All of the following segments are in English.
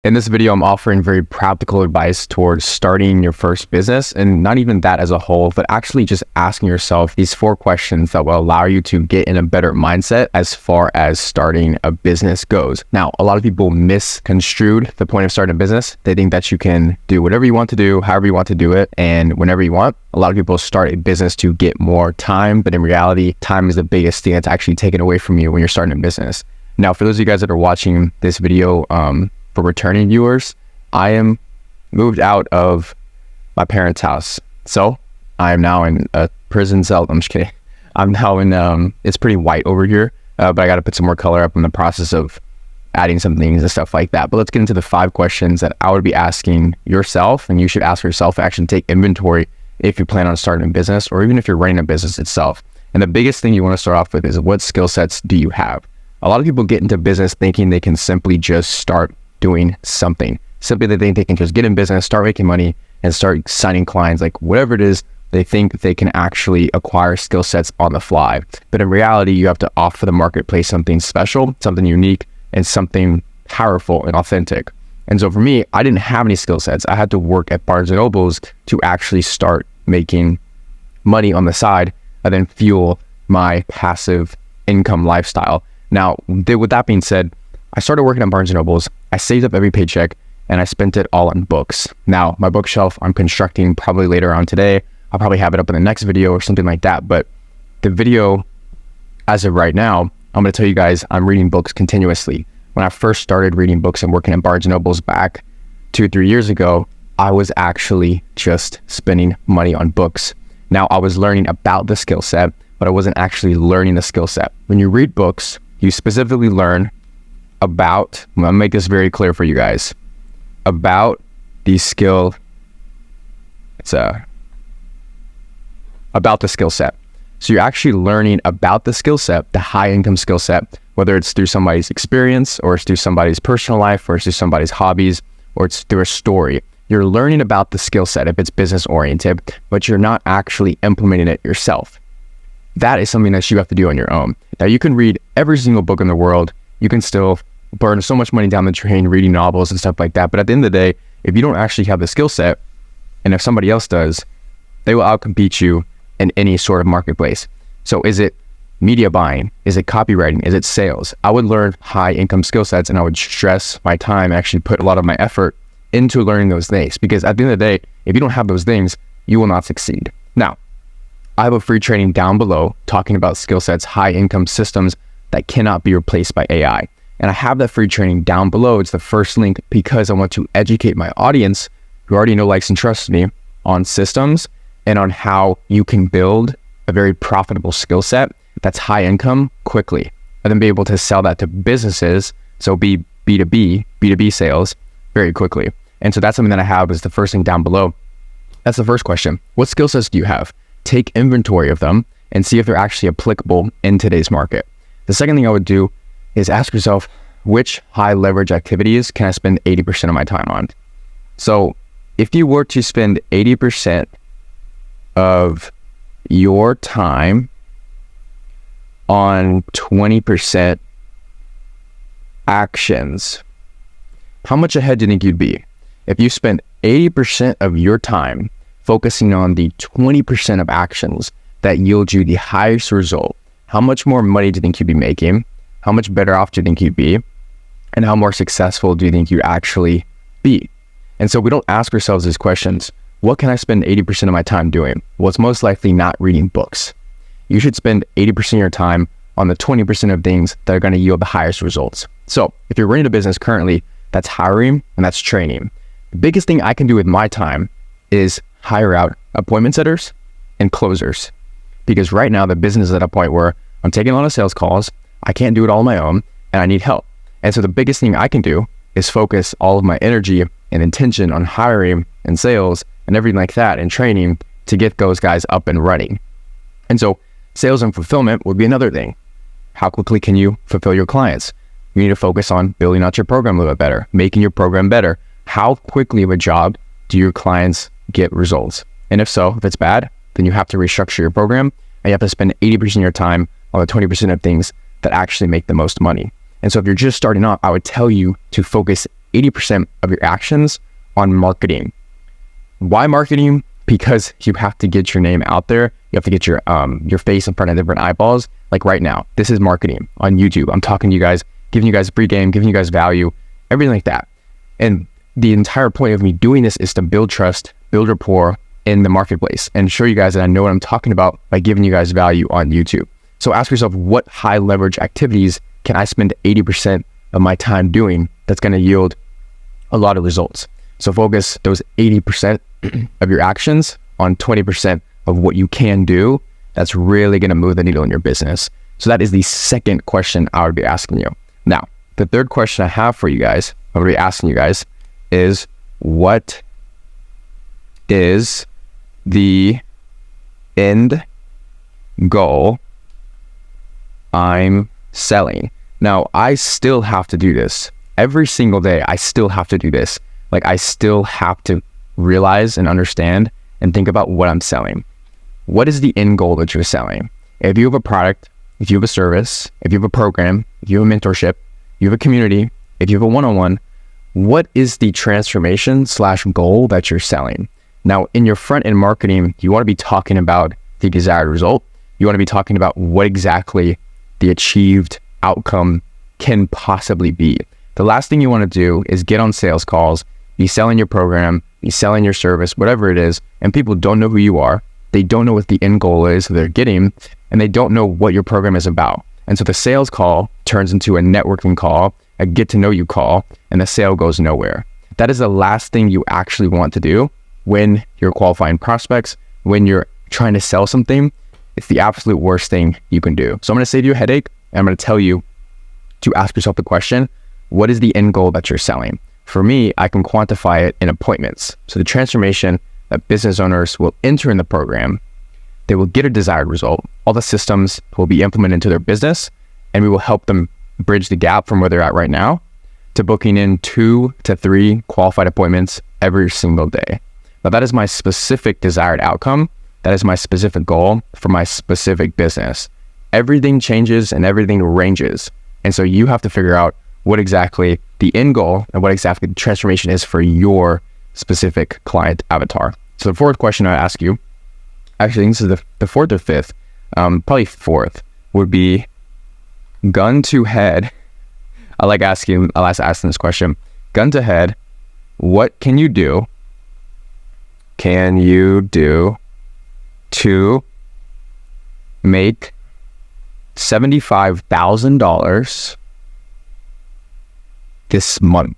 In this video, I'm offering very practical advice towards starting your first business, and not even that as a whole, but actually just asking yourself these 4 questions that will allow you to get in a better mindset as far as starting a business goes. Now, a lot of people misconstrued the point of starting a business. They think that you can do whatever you want to do, however you want to do it, and whenever you want. A lot of people start a business to get more time, but in reality, time is the biggest thing that's actually taken away from you when you're starting a business. Now, for those of you guys that are watching this video, for returning viewers, I am moved out of my parents' house. So I am now in a prison cell. I'm just kidding. I'm now in, it's pretty white over here, but I got to put some more color up in the process of adding some things and stuff like that. But let's get into the 5 questions that I would be asking yourself, and you should ask yourself, actually take inventory if you plan on starting a business, or even if you're running a business itself. And the biggest thing you want to start off with is, what skill sets do you have? A lot of people get into business thinking they can simply just start doing something. Simply they think they can just get in business, start making money, and start signing clients. Like whatever it is, they think they can actually acquire skill sets on the fly. But in reality, you have to offer the marketplace something special, something unique, and something powerful and authentic. And so for me, I didn't have any skill sets. I had to work at Barnes & Noble's to actually start making money on the side and then fuel my passive income lifestyle. Now, with that being said, I started working at Barnes & Noble's. I saved up every paycheck and I spent it all on books. Now, my bookshelf I'm constructing probably later on today. I'll probably have it up in the next video or something like that. But the video, as of right now, I'm going to tell you guys I'm reading books continuously. When I first started reading books and working at Barnes & Noble's back 2-3 years ago, I was actually just spending money on books. Now, I was learning about the skill set, but I wasn't actually learning the skill set. When you read books, you specifically learn about, I'm gonna make this very clear for you guys, about the skill, about the skill set. So you're actually learning about the skill set, the high income skill set, whether it's through somebody's experience or it's through somebody's personal life or it's through somebody's hobbies or it's through a story. You're learning about the skill set if it's business oriented, but you're not actually implementing it yourself. That is something that you have to do on your own. Now you can read every single book in the world. You can still burn so much money down the drain reading novels and stuff like that. But at the end of the day, if you don't actually have the skill set, and if somebody else does, they will outcompete you in any sort of marketplace. So is it media buying? Is it copywriting? Is it sales? I would learn high income skill sets and I would stress my time, actually put a lot of my effort into learning those things. Because at the end of the day, if you don't have those things, you will not succeed. Now, I have a free training down below talking about skill sets, high income systems that cannot be replaced by AI. And I have that free training down below. It's the first link because I want to educate my audience who already know, likes, and trust me on systems and on how you can build a very profitable skill set that's high income quickly, and then be able to sell that to businesses. So be B2B sales very quickly. And so that's something that I have is the first thing down below. That's the first question. What skill sets do you have? Take inventory of them and see if they're actually applicable in today's market. The second thing I would do is ask yourself, which high leverage activities can I spend 80% of my time on? So if you were to spend 80% of your time on 20% actions, how much ahead do you think you'd be? If you spend 80% of your time focusing on the 20% of actions that yield you the highest result, how much more money do you think you'd be making? How much better off do you think you'd be? And how more successful do you think you'd actually be? And so we don't ask ourselves these questions. What can I spend 80% of my time doing? Well, it's most likely not reading books. You should spend 80% of your time on the 20% of things that are going to yield the highest results. So if you're running a business currently, that's hiring and that's training. The biggest thing I can do with my time is hire out appointment setters and closers. Because right now the business is at a point where I'm taking a lot of sales calls, I can't do it all on my own, and I need help. And so the biggest thing I can do is focus all of my energy and intention on hiring and sales and everything like that and training to get those guys up and running. And so sales and fulfillment would be another thing. How quickly can you fulfill your clients? You need to focus on building out your program a little bit better, making your program better. How quickly of a job do your clients get results? And if so, if it's bad, then you have to restructure your program and you have to spend 80% of your time on the 20% of things that actually make the most money. And so if you're just starting off, I would tell you to focus 80% of your actions on marketing. Why marketing? Because you have to get your name out there. You have to get your face in front of different eyeballs. Like right now, this is marketing on YouTube. I'm talking to you guys, giving you guys a pregame, giving you guys value, everything like that. And the entire point of me doing this is to build trust, build rapport in the marketplace, and show you guys that I know what I'm talking about by giving you guys value on YouTube. So ask yourself, what high leverage activities can I spend 80% of my time doing that's going to yield a lot of results? So focus those 80% of your actions on 20% of what you can do that's really going to move the needle in your business. So that is the second question I would be asking you. Now, the third question I have for you guys, I'm going to be asking you guys, is what is the end goal I'm selling? Now, I still have to do this. Every single day, I still have to do this. Like, I still have to realize and understand and think about what I'm selling. What is the end goal that you're selling? If you have a product, if you have a service, if you have a program, if you have a mentorship, you have a community, if you have a one-on-one, what is the transformation / goal that you're selling? Now, in your front end marketing, you want to be talking about the desired result. You want to be talking about what exactly the achieved outcome can possibly be. The last thing you want to do is get on sales calls, be selling your program, be selling your service, whatever it is, and people don't know who you are. They don't know what the end goal is they're getting, and they don't know what your program is about. And so the sales call turns into a networking call, a get to know you call, and the sale goes nowhere. That is the last thing you actually want to do when you're qualifying prospects, when you're trying to sell something. It's the absolute worst thing you can do. So I'm going to save you a headache, and I'm going to tell you to ask yourself the question, what is the end goal that you're selling? For me, I can quantify it in appointments. So the transformation that business owners will enter in the program, they will get a desired result. All the systems will be implemented into their business, and we will help them bridge the gap from where they're at right now to booking in 2 to 3 qualified appointments every single day. Now, that is my specific desired outcome. That is my specific goal for my specific business. Everything changes and everything ranges. And so you have to figure out what exactly the end goal and what exactly the transformation is for your specific client avatar. So the fourth question I ask you, actually, this is the fourth or fifth, probably fourth, would be gun to head. I like asking this question. Gun to head, what can you do? Can you do to make $75,000 this month?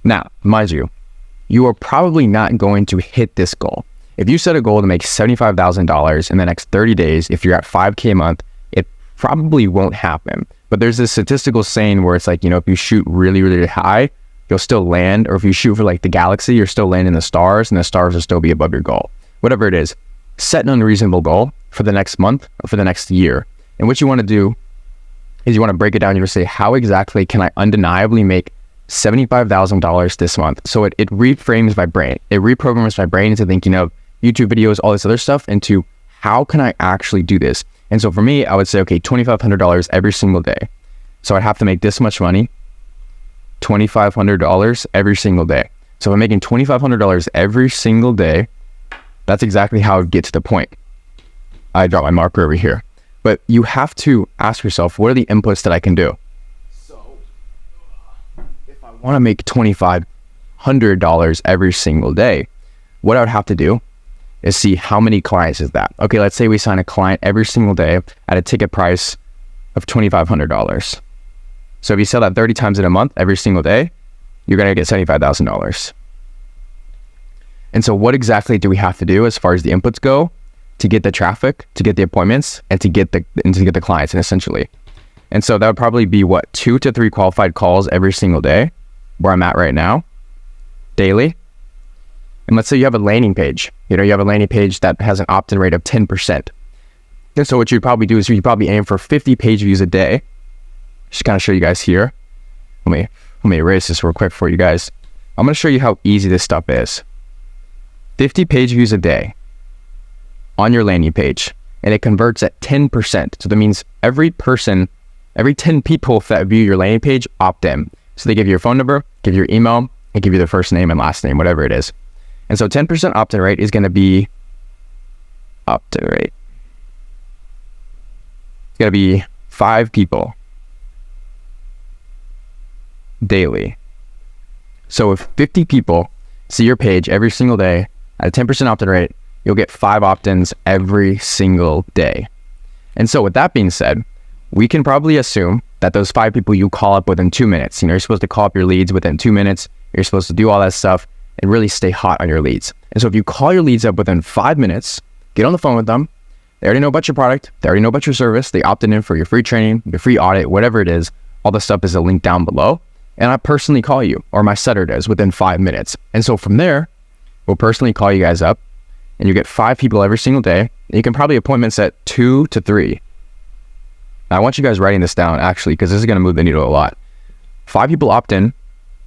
Now, mind you, you are probably not going to hit this goal. If you set a goal to make $75,000 in the next 30 days, if you're at 5K a month, it probably won't happen. But there's this statistical saying where it's like, if you shoot really, really high, you'll still land. Or if you shoot for like the galaxy, you're still landing the stars, and the stars will still be above your goal. Whatever it is, set an unreasonable goal for the next month or for the next year. And what you want to do is you want to break it down. You want to say, how exactly can I undeniably make $75,000 this month? So it reframes my brain. It reprograms my brain into thinking of YouTube videos, all this other stuff, into how can I actually do this? And so for me, I would say, okay, $2,500 every single day. So I'd have to make this much money, $2,500 every single day. So if I'm making $2,500 every single day, that's exactly how I would get to the point. I drop my marker over here. But you have to ask yourself, what are the inputs that I can do? So if I want to make $2,500 every single day, what I would have to do is see how many clients is that. Okay, let's say we sign a client every single day at a ticket price of $2,500. So if you sell that 30 times in a month, every single day, you're going to get $75,000. And so what exactly do we have to do as far as the inputs go to get the traffic, to get the appointments, and to get the clients, and essentially. And so that would probably be 2 to 3 qualified calls every single day, where I'm at right now, daily. And let's say you have a landing page. You have a landing page that has an opt-in rate of 10%. And so what you'd probably do is you'd probably aim for 50 page views a day. Just kind of show you guys here. Let me erase this real quick for you guys. I'm going to show you how easy this stuff is. 50 page views a day on your landing page, and it converts at 10%. So that means every 10 people that view your landing page opt in. So they give you your phone number, give you your email, and give you their first name and last name, whatever it is. And so 10% opt-in rate is going to be opt-in rate. It's going to be 5 people daily. So if 50 people see your page every single day at a 10% opt-in rate, you'll get 5 opt-ins every single day. And so with that being said, we can probably assume that those 5 people you call up within 2 minutes, you're supposed to call up your leads within 2 minutes. You're supposed to do all that stuff and really stay hot on your leads. And so if you call your leads up within 5 minutes, get on the phone with them. They already know about your product. They already know about your service. They opted in for your free training, your free audit, whatever it is. All the stuff is a link down below. And I personally call you, or my setter does, within 5 minutes. And so from there, we'll personally call you guys up, and you get 5 people every single day. And you can probably appointment set 2 to 3. Now, I want you guys writing this down, actually, because this is going to move the needle a lot. 5 people opt in,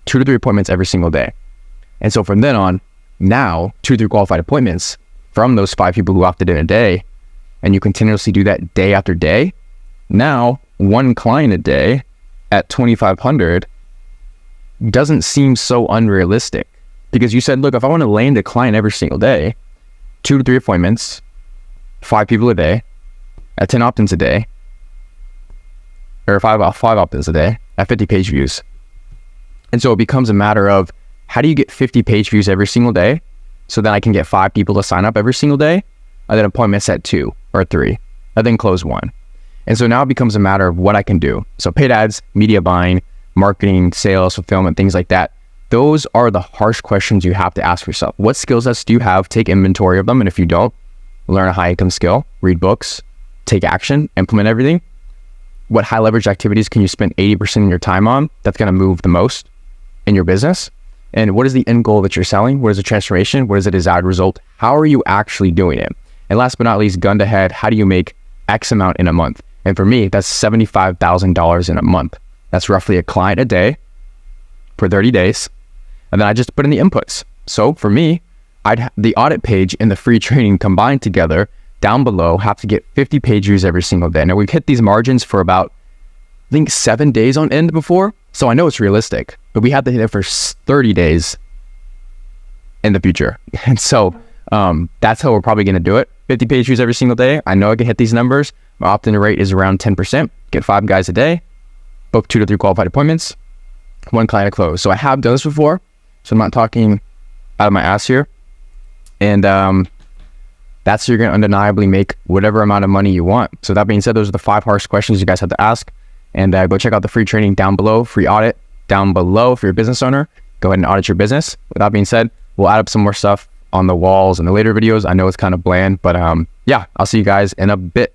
2 to 3 appointments every single day. And so from then on, now 2 to 3 qualified appointments from those 5 people who opted in a day, and you continuously do that day after day. Now 1 client a day at 2,500 doesn't seem so unrealistic, because you said, look, if I want to land a client every single day, 2 to 3 appointments, 5 people a day at 10 opt-ins a day, or 5 opt-ins a day at 50 page views. And so it becomes a matter of, how do you get 50 page views every single day so that I can get 5 people to sign up every single day, and then appointment set 2 or 3, and then close 1. And so now it becomes a matter of what I can do. So paid ads, media buying, marketing, sales, fulfillment, things like that. Those are the harsh questions you have to ask yourself. What skill sets do you have? Take inventory of them. And if you don't, learn a high income skill, read books, take action, implement everything. What high leverage activities can you spend 80% of your time on that's going to move the most in your business? And what is the end goal that you're selling? What is the transformation? What is the desired result? How are you actually doing it? And last but not least, gun to head, how do you make X amount in a month? And for me, that's $75,000 in a month. That's roughly a client a day for 30 days. And then I just put in the inputs. So for me, the audit page and the free training combined together down below have to get 50 page views every single day. Now we've hit these margins for about, I think 7 days on end before. So I know it's realistic, but we have to hit it for 30 days in the future. And so that's how we're probably going to do it. 50 page views every single day. I know I can hit these numbers. My opt-in rate is around 10%. Get 5 guys a day, book 2 to 3 qualified appointments, 1 client to close. So I have done this before. So I'm not talking out of my ass here. And that's how you're going to undeniably make whatever amount of money you want. So that being said, those are the 5 harsh questions you guys have to ask. And go check out the free training down below, free audit down below if you're a business owner. Go ahead and audit your business. With that being said, we'll add up some more stuff on the walls in the later videos. I know it's kind of bland, but yeah, I'll see you guys in a bit.